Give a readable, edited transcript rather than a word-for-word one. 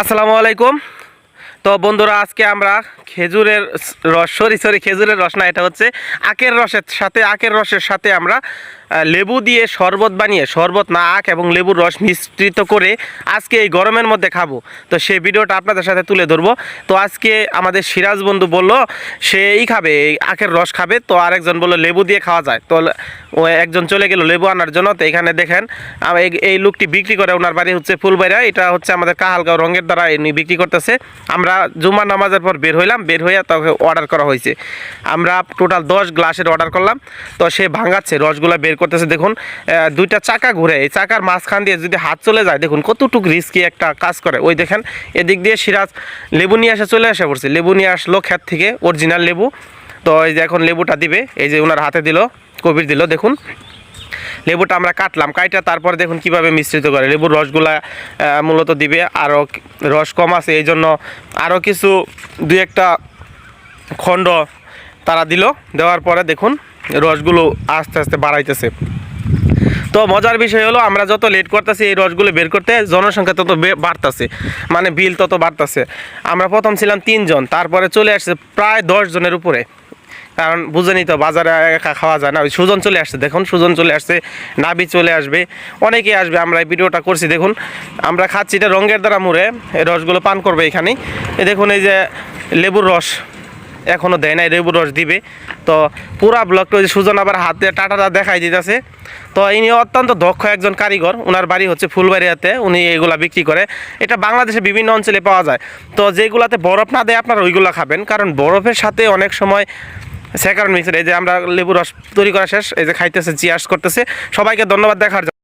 আসসালামু আলাইকুম। তো বন্ধুরা, আজকে আমরা খেজুরের রস খেজুরের রস না, এটা হচ্ছে আখের রসের সাথে আমরা লেবু দিয়ে শরবত বানিয়ে, শরবত না আখ এবং লেবুর রস মিশ্রিত করে আজকে এই গরমের মধ্যে খাবো। তো সেই ভিডিওটা আপনাদের সাথে তুলে ধরবো। তো আজকে আমাদের সিরাজ বন্ধু বলল সেই খাবে, এই আখের রস খাবে। তো আরেকজন বললো লেবু দিয়ে খাওয়া যায়। তো ও একজন চলে গেল লেবু আনার জন্য। তো এখানে দেখেন এই লোকটি বিক্রি করে, ওনার বাড়ি হচ্ছে ফুলবাড়িয়া। এটা হচ্ছে আমাদের কাহালগাঁও রঙের দ্বারা এমনি বিক্রি করতেছে। আমরা জুমার নামাজের পর বের হইয়া তাকে অর্ডার করা হয়েছে। আমরা টোটাল 10 গ্লাসের অর্ডার করলাম। তো সে ভাঙাচ্ছে, রসগুলা বের করতেছে। দেখুন দুইটা চাকা ঘুরে, এই চাকার মাঝখান দিয়ে যদি হাত চলে যায়, দেখুন কতটুকু রিস্কি একটা কাজ করে। ওই দেখেন এদিক দিয়ে সিরাজ লেবু নিয়ে চলে পড়ছে। লেবু নিয়ে আসলো ক্ষেত থেকে, অরিজিনাল লেবু। তো এই যে এখন লেবুটা দিবে, এই যে ওনার হাতে দিল, কবির দিল। দেখুন লেবুটা আমরা কাটলাম, কাইটা তারপরে দেখুন কিভাবে মিশ্রিত করে। লেবুর রসগুলা মূলত দিবে, আরও রস কম আছে এই জন্য আরও কিছু দুই একটা খণ্ড তারা দিল। দেওয়ার পরে দেখুন রসগুলো আস্তে আস্তে বাড়াইতেছে। তো মজার বিষয় হলো, আমরা যত লেট করতেছি এই রসগুলো বের করতে, জনসংখ্যা তত বাড়তেছে, মানে বিল তত বাড়তেছে। আমরা প্রথম ছিলাম 3 জন, তারপরে চলে আসছে প্রায় 10 জনের উপরে। কারণ বুঝেনি তো, বাজারে একা খাওয়া যায় না। ওই সুজন চলে আসছে, দেখুন সুজন চলে আসছে, নাবি চলে আসবে, অনেকেই আসবে। আমরা এই ভিডিওটা করছি, দেখুন আমরা খাচ্ছি, এটা রঙের দ্বারা মুড়ে এই রসগুলো পান করবে এখানেই। দেখুন এই যে লেবুর রস এখনও দেয় নাই, লেবুর রস দিবে। তো পুরা ব্লকটা ওই যে সুজন আবার হাতে টাটাটা দেখাই দিতেছে। তো ইনি অত্যন্ত দক্ষ একজন কারিগর, ওনার বাড়ি হচ্ছে ফুলবাড়িয়াতে, উনি এগুলা বিক্রি করে। এটা বাংলাদেশে বিভিন্ন অঞ্চলে পাওয়া যায়। তো যেগুলাতে বরফ না দেয় আপনারা ওইগুলো খাবেন, কারণ বরফের সাথে অনেক সময় স্যাকারন মিক্সার। এই যে আমরা লেবু রস তৈরি করা শেষ, এই যে খাইতেছে, চিয়ার্স করতেছে। সবাইকে ধন্যবাদ দেখার জন্য।